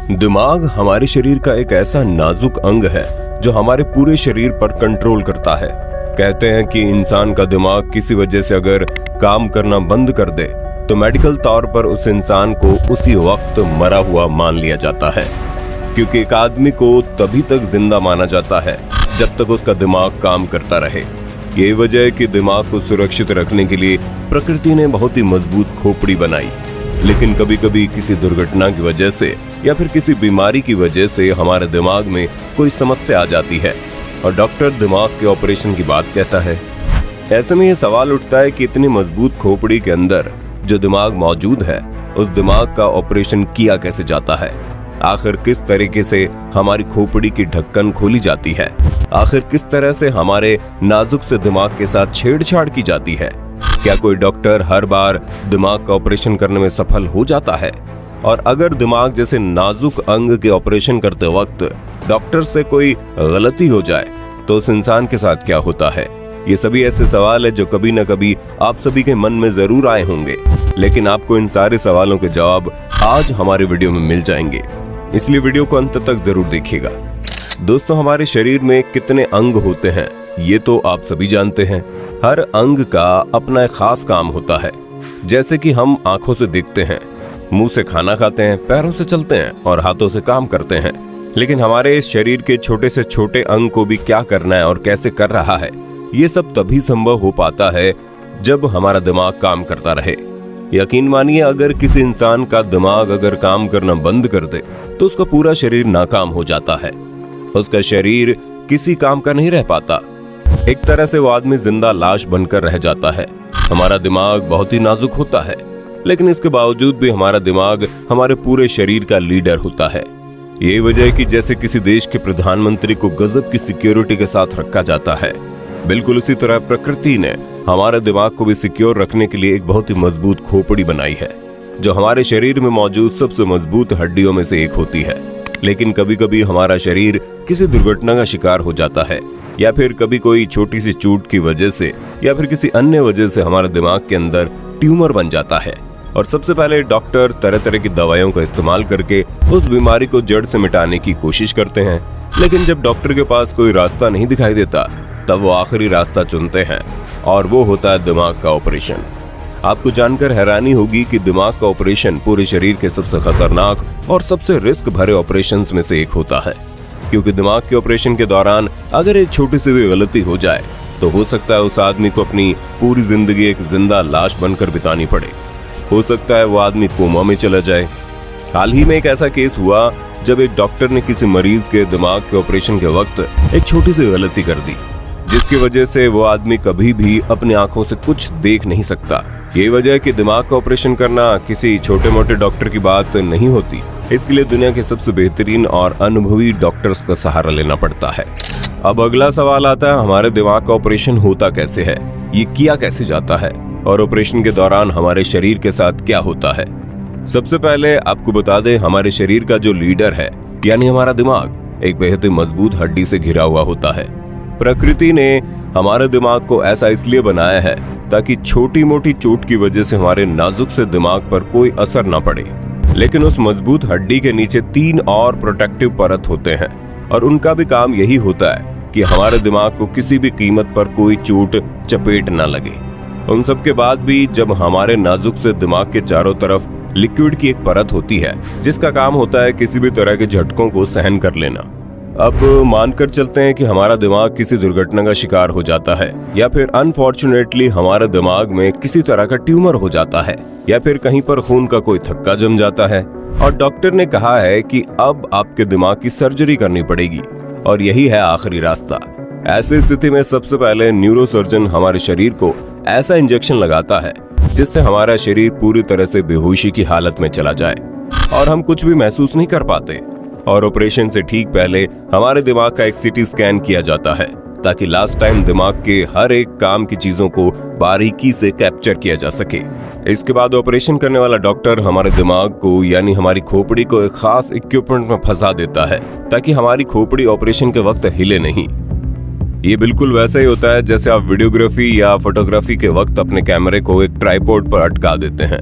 दिमाग हमारे शरीर का एक ऐसा नाजुक अंग है जो हमारे पूरे शरीर पर कंट्रोल करता है। कहते हैं कि इंसान का दिमाग किसी वजह से अगर काम करना बंद कर दे तो मेडिकल तौर पर उस इंसान को उसी वक्त मरा हुआ मान लिया जाता है, क्योंकि एक आदमी को तभी तक जिंदा माना जाता है जब तक उसका दिमाग काम करता रहे। यही वजह है कि दिमाग को सुरक्षित रखने के लिए प्रकृति ने बहुत ही मजबूत खोपड़ी बनाई। लेकिन कभी कभी किसी दुर्घटना की वजह से या फिर किसी बीमारी की वजह से हमारे दिमाग में कोई समस्या आ जाती है और डॉक्टर दिमाग के ऑपरेशन की बात कहता है। ऐसे में यह सवाल उठता है कि इतनी मजबूत खोपड़ी के अंदर जो दिमाग मौजूद है, उस दिमाग का ऑपरेशन किया कैसे जाता है? आखिर किस तरीके से हमारी खोपड़ी की ढक्कन खोली जाती है? आखिर किस तरह से हमारे नाजुक से दिमाग के साथ छेड़छाड़ की जाती है? क्या कोई डॉक्टर हर बार दिमाग का ऑपरेशन करने में सफल हो जाता है? और अगर दिमाग जैसे नाजुक अंग के ऑपरेशन करते वक्त डॉक्टर से कोई गलती हो जाए तो उस इंसान के साथ क्या होता है? ये सभी ऐसे सवाल है जो कभी न कभी आप सभी के मन में जरूर आए होंगे, लेकिन आपको इन सारे सवालों के जवाब आज हमारे वीडियो में मिल जाएंगे, इसलिए वीडियो को अंत तक जरूर देखिएगा। दोस्तों, हमारे शरीर में कितने अंग होते हैं ये तो आप सभी जानते हैं। हर अंग का अपना एक खास काम होता है। जैसे कि हम आंखों से देखते हैं, मुंह से खाना खाते हैं, पैरों से चलते हैं और हाथों से काम करते हैं, लेकिन हमारे इस शरीर के छोटे से छोटे अंग को भी क्या करना है और कैसे कर रहा है, ये सब तभी संभव हो पाता है जब हमारा दिमाग काम करता रहे। यकीन मानिए, अगर किसी इंसान का दिमाग अगर काम करना बंद कर दे तो उसका पूरा शरीर नाकाम हो जाता है। उसका शरीर किसी काम का नहीं रह पाता। एक तरह से वो आदमी जिंदा लाश बनकर रह जाता है। हमारा दिमाग बहुत ही नाजुक होता है, लेकिन इसके बावजूद भी हमारा दिमाग हमारे पूरे शरीर का लीडर होता है। यही वजह है कि जैसे किसी देश के प्रधानमंत्री को गजब की सिक्योरिटी के साथ रखा जाता है, बिल्कुल उसी तरह प्रकृति ने हमारे दिमाग को भी सिक्योर रखने के लिए एक बहुत ही मजबूत खोपड़ी बनाई है, जो हमारे शरीर में मौजूद सबसे मजबूत हड्डियों में से एक होती है। लेकिन कभी कभी हमारा शरीर किसी दुर्घटना का शिकार हो जाता है, या फिर कभी कोई छोटी सी चोट की वजह से या फिर किसी अन्य वजह से हमारे दिमाग के अंदर ट्यूमर बन जाता है। और सबसे पहले डॉक्टर तरह तरह की दवाइयों का इस्तेमाल करके उस बीमारी को जड़ से मिटाने की कोशिश करते हैं, लेकिन जब डॉक्टर के पास कोई रास्ता नहीं दिखाई देता तब वो आखिरी रास्ता चुनते हैं और वो होता है दिमाग का ऑपरेशन। आपको जानकर हैरानी होगी कि दिमाग का ऑपरेशन पूरे शरीर के सबसे खतरनाक और सबसे रिस्क भरे ऑपरेशंस में से एक होता है, क्योंकि दिमाग के ऑपरेशन के दौरान अगर एक छोटी सी भी गलती हो जाए तो हो सकता है उस आदमी को अपनी पूरी जिंदगी एक जिंदा लाश बनकर बितानी पड़े। हो सकता है वो आदमी कोमा में चला जाए। हाल ही में एक ऐसा केस हुआ जब एक डॉक्टर ने किसी मरीज के दिमाग के ऑपरेशन के वक्त एक छोटी सी गलती कर दी, जिसकी वजह से वो आदमी कभी भी अपनी आंखों से कुछ देख नहीं सकता। यही वजह है कि दिमाग का ऑपरेशन करना किसी छोटे मोटे डॉक्टर की बात नहीं होती। इसके लिए दुनिया के सबसे बेहतरीन और अनुभवी डॉक्टर्स का सहारा लेना पड़ता है। अब अगला सवाल आता है, हमारे दिमाग का ऑपरेशन होता कैसे है, ये किया कैसे जाता है और ऑपरेशन के दौरान हमारे शरीर के साथ क्या होता है? सबसे पहले आपको बता दें, हमारे शरीर का जो लीडर है यानी हमारा दिमाग एक बेहद ही मजबूत हड्डी से घिरा हुआ होता है। प्रकृति ने हमारे दिमाग को ऐसा इसलिए बनाया है ताकि छोटी मोटी चोट की वजह से हमारे नाजुक से दिमाग पर कोई असर न पड़े। लेकिन उस मजबूत हड्डी के नीचे 3 और प्रोटेक्टिव परत होते हैं और उनका भी काम यही होता है कि हमारे दिमाग को किसी भी कीमत पर कोई चोट चपेट ना लगे। उन सब के बाद भी जब हमारे नाजुक से दिमाग के चारों तरफ लिक्विड की एक परत होती है जिसका काम होता है किसी भी तरह के झटकों को सहन कर लेना। अब मानकर चलते हैं कि हमारा दिमाग किसी दुर्घटना का शिकार हो जाता है, या फिर अनफॉर्चुनेटली हमारे दिमाग में किसी तरह का ट्यूमर हो जाता है, या फिर कहीं पर खून का कोई थक्का जम जाता है और डॉक्टर ने कहा है कि अब आपके दिमाग की सर्जरी करनी पड़ेगी और यही है आखिरी रास्ता। ऐसी स्थिति में सबसे पहले न्यूरोसर्जन हमारे शरीर को ऐसा इंजेक्शन लगाता है जिससे हमारा शरीर पूरी तरह से बेहोशी की हालत में चला जाए और हम कुछ भी महसूस नहीं कर पाते। और ऑपरेशन से ठीक पहले हमारे दिमाग का एक सीटी स्कैन किया जाता है ताकि लास्ट टाइम दिमाग के हर एक काम की चीजों को बारीकी से कैप्चर किया जा सके। इसके बाद ऑपरेशन करने वाला डॉक्टर हमारे दिमाग को यानी हमारी खोपड़ी को एक खास इक्विपमेंट में फंसा देता है ताकि हमारी खोपड़ी ऑपरेशन के वक्त हिले नहीं। ये बिल्कुल वैसा ही होता है जैसे आप वीडियोग्राफी या फोटोग्राफी के वक्त अपने कैमरे को एक ट्राइपॉड पर अटका देते हैं।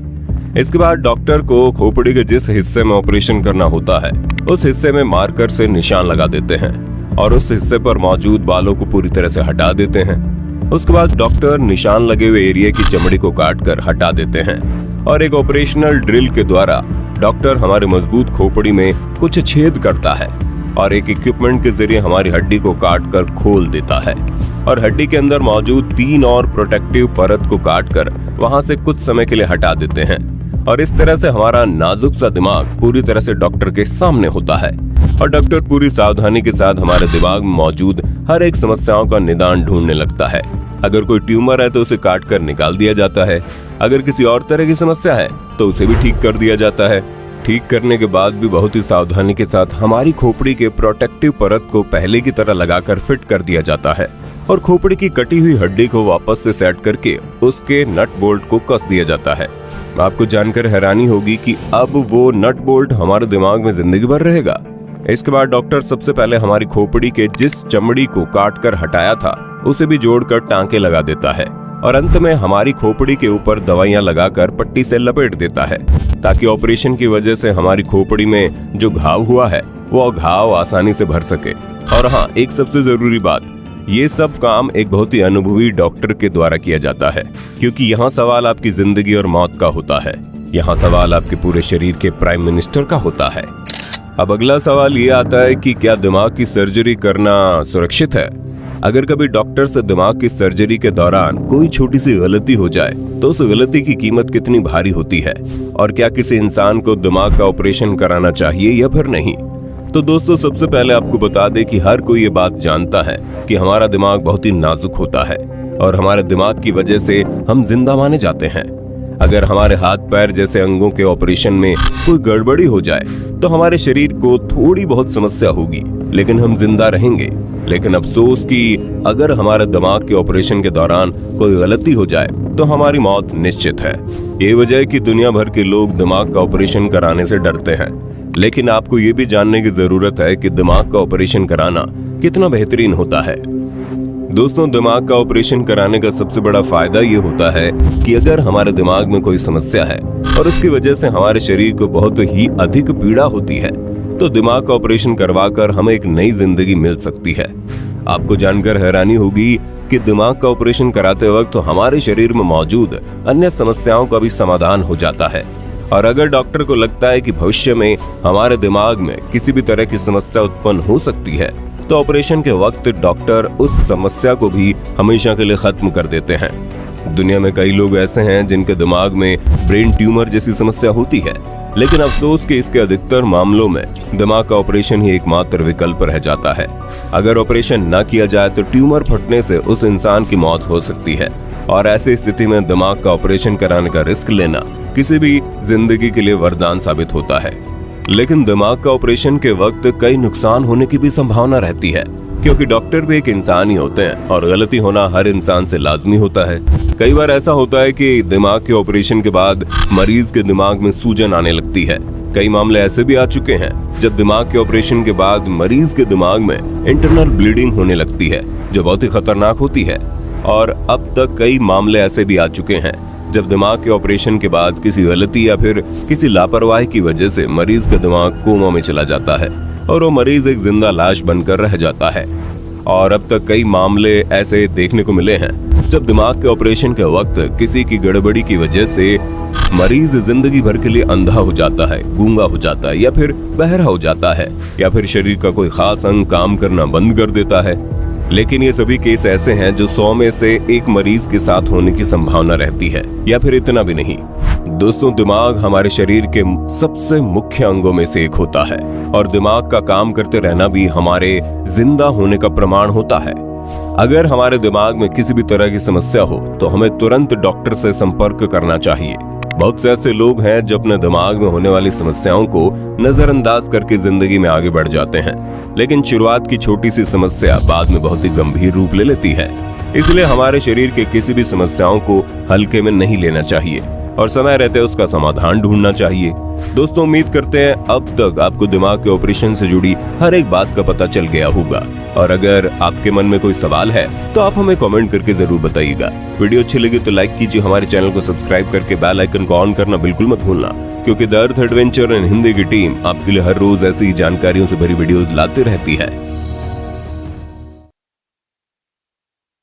इसके बाद डॉक्टर को खोपड़ी के जिस हिस्से में ऑपरेशन करना होता है उस हिस्से में मार्कर से निशान लगा देते हैं और उस हिस्से पर मौजूद बालों को पूरी तरह से हटा देते हैं। उसके बाद डॉक्टर निशान लगे हुए एरिया की चमड़ी को काटकर हटा देते हैं और एक ऑपरेशनल ड्रिल के द्वारा डॉक्टर हमारे मजबूत खोपड़ी में कुछ छेद करता है और एक इक्विपमेंट के जरिए हमारी हड्डी को काटकर खोल देता है और हड्डी के अंदर मौजूद 3 और प्रोटेक्टिव परत को काटकर वहां से कुछ समय के लिए हटा देते हैं और इस तरह से हमारा नाजुक सा दिमाग पूरी तरह से डॉक्टर के सामने होता है और डॉक्टर पूरी सावधानी के साथ हमारे दिमाग में मौजूद हर एक समस्याओं का निदान ढूंढने लगता है। अगर कोई ट्यूमर है तो उसे काट कर निकाल दिया जाता है, अगर किसी और तरह की समस्या है तो उसे भी ठीक कर दिया जाता है। ठीक करने के बाद भी बहुत ही सावधानी के साथ हमारी खोपड़ी के प्रोटेक्टिव परत को पहले की तरह लगाकर फिट कर दिया जाता है और खोपड़ी की कटी हुई हड्डी को वापस से सेट करके उसके नट बोल्ट को कस दिया जाता है। आपको जानकर हैरानी होगी कि अब वो नट बोल्ट हमारे दिमाग में जिंदगी भर रहेगा। इसके बाद डॉक्टर सबसे पहले हमारी खोपड़ी के जिस चमड़ी को काट कर हटाया था उसे भी जोड़कर टांके लगा देता है और अंत में हमारी खोपड़ी के ऊपर दवाइयां लगाकर पट्टी से लपेट देता है ताकि ऑपरेशन की वजह से हमारी खोपड़ी में जो घाव हुआ है वो घाव आसानी से भर सके। और हाँ, एक सबसे जरूरी बात, ये सब काम एक बहुत ही अनुभवी डॉक्टर के द्वारा किया जाता है क्योंकि यहाँ सवाल आपकी जिंदगी और मौत का होता है। यहाँ सवाल आपके पूरे शरीर के प्राइम मिनिस्टर का होता है। अब अगला सवाल ये आता है कि क्या दिमाग की सर्जरी करना सुरक्षित है? अगर कभी डॉक्टर से दिमाग की सर्जरी के दौरान कोई छोटी सी गलती हो जाए तो उस गलती की कीमत कितनी भारी होती है और क्या किसी इंसान को दिमाग का ऑपरेशन कराना चाहिए या फिर नहीं? तो दोस्तों, सबसे पहले आपको बता दें कि हर कोई ये बात जानता है कि हमारा दिमाग बहुत ही नाजुक होता है और हमारे दिमाग की वजह से हम जिंदा माने जाते हैं। अगर हमारे हाथ पैर जैसे अंगों के ऑपरेशन में कोई गड़बड़ी हो जाए तो हमारे शरीर को थोड़ी बहुत समस्या होगी लेकिन हम जिंदा रहेंगे। लेकिन अफसोस कि अगर हमारे दिमाग के ऑपरेशन के दौरान कोई गलती हो जाए तो हमारी मौत निश्चित है। ये वजह है कि दुनिया भर के लोग दिमाग का ऑपरेशन कराने से डरते हैं। लेकिन आपको ये भी जानने की जरूरत है कि दिमाग का ऑपरेशन कराना कितना बेहतरीन होता है। दोस्तों, दिमाग का ऑपरेशन कराने का सबसे बड़ा फायदा ये होता है कि अगर हमारे दिमाग में कोई समस्या है और उसकी वजह से हमारे शरीर को बहुत ही अधिक पीड़ा होती है तो दिमाग का ऑपरेशन करवाकर हमें एक नई जिंदगी मिल सकती है। आपको जानकर हैरानी होगी कि दिमाग का ऑपरेशन कराते वक्त तो हमारे शरीर में मौजूद अन्य समस्याओं का भी समाधान हो जाता है और अगर डॉक्टर को लगता है कि भविष्य में हमारे दिमाग में किसी भी तरह की समस्या उत्पन्न हो सकती है तो ऑपरेशन के वक्त डॉक्टर उस समस्या को भी हमेशा के लिए खत्म कर देते हैं। दुनिया में कई लोग ऐसे हैं जिनके दिमाग में ब्रेन ट्यूमर जैसी समस्या होती है, लेकिन अफसोस कि इसके अधिकतर मामलों में दिमाग का ऑपरेशन ही एकमात्र विकल्प रह जाता है। अगर ऑपरेशन न किया जाए तो ट्यूमर फटने से उस इंसान की मौत हो सकती है और ऐसी स्थिति में दिमाग का ऑपरेशन कराने का रिस्क लेना किसी भी जिंदगी के लिए वरदान साबित होता है। लेकिन दिमाग का ऑपरेशन के वक्त कई नुकसान होने की भी संभावना रहती है क्योंकि डॉक्टर भी एक इंसान ही होते हैं और गलती होना हर इंसान से लाजमी होता है। कई बार ऐसा होता है कि दिमाग के ऑपरेशन के बाद मरीज के दिमाग में सूजन आने लगती है। कई मामले ऐसे भी आ चुके हैं जब दिमाग के ऑपरेशन के बाद मरीज के दिमाग में इंटरनल ब्लीडिंग होने लगती है जो बहुत ही खतरनाक होती है। और अब तक कई मामले ऐसे भी आ चुके हैं जब दिमाग के ऑपरेशन के बाद किसी गलती या फिर किसी लापरवाही की वजह से मरीज का दिमाग कोमा में चला जाता है और वो मरीज एक जिंदा लाश बनकर रह जाता है। और अब तक कई मामले ऐसे देखने को मिले हैं जब दिमाग के ऑपरेशन के वक्त किसी की गड़बड़ी की वजह से मरीज जिंदगी भर के लिए अंधा हो जाता है, गूंगा हो जाता है या फिर बहरा हो जाता है या फिर शरीर का कोई खास अंग काम करना बंद कर देता है। लेकिन ये सभी केस ऐसे हैं जो 100 में से एक मरीज के साथ होने की संभावना रहती है या फिर इतना भी नहीं। दोस्तों, दिमाग हमारे शरीर के सबसे मुख्य अंगों में से एक होता है और दिमाग का काम करते रहना भी हमारे जिंदा होने का प्रमाण होता है। अगर हमारे दिमाग में किसी भी तरह की समस्या हो तो हमें तुरंत डॉक्टर से संपर्क करना चाहिए। बहुत से ऐसे लोग हैं जो अपने दिमाग में होने वाली समस्याओं को नजरअंदाज करके जिंदगी में आगे बढ़ जाते हैं, लेकिन शुरुआत की छोटी सी समस्या बाद में बहुत ही गंभीर रूप ले लेती है। इसलिए हमारे शरीर के किसी भी समस्याओं को हल्के में नहीं लेना चाहिए और समय रहते उसका समाधान ढूंढना चाहिए। दोस्तों, उम्मीद करते हैं अब तक आपको दिमाग के ऑपरेशन से जुड़ी हर एक बात का पता चल गया होगा। और अगर आपके मन में कोई सवाल है तो आप हमें कमेंट करके जरूर बताइएगा। वीडियो अच्छी लगी तो लाइक कीजिए, हमारे चैनल को सब्सक्राइब करके बेल आइकन को ऑन करना बिल्कुल मत भूलना, क्योंकि the earth adventure in Hindi की टीम आपके लिए हर रोज ऐसी ही जानकारियों से भरी वीडियोस लाते रहती है।